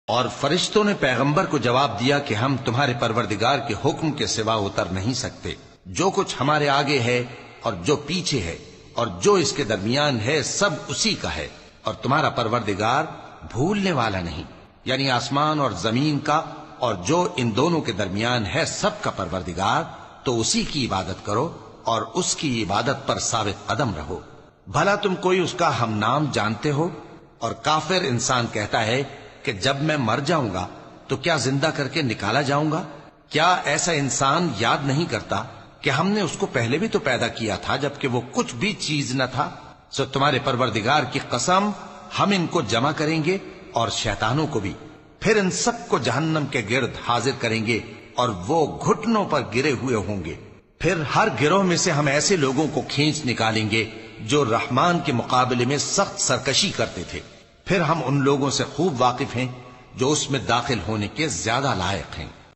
اور فرشتوں نے پیغمبر کو جواب دیا کہ ہم تمہارے پروردگار کے حکم کے سوا اتر نہیں سکتے. جو کچھ ہمارے آگے ہے اور جو پیچھے ہے اور جو اس کے درمیان ہے سب اسی کا ہے، اور تمہارا پروردگار بھولنے والا نہیں. یعنی آسمان اور زمین کا اور جو ان دونوں کے درمیان ہے سب کا پروردگار، تو اسی کی عبادت کرو اور اس کی عبادت پر ثابت قدم رہو. بھلا تم کوئی اس کا ہم نام جانتے ہو؟ اور کافر انسان کہتا ہے کہ جب میں مر جاؤں گا تو کیا زندہ کر کے نکالا جاؤں گا؟ کیا ایسا انسان یاد نہیں کرتا کہ ہم نے اس کو پہلے بھی تو پیدا کیا تھا جبکہ وہ کچھ بھی چیز نہ تھا؟ سو تمہارے پروردگار کی قسم ہم ان کو جمع کریں گے اور شیطانوں کو بھی، پھر ان سب کو جہنم کے گرد حاضر کریں گے اور وہ گھٹنوں پر گرے ہوئے ہوں گے. پھر ہر گروہ میں سے ہم ایسے لوگوں کو کھینچ نکالیں گے جو رحمان کے مقابلے میں سخت سرکشی کرتے تھے. پھر ہم ان لوگوں سے خوب واقف ہیں جو اس میں داخل ہونے کے زیادہ لائق ہیں.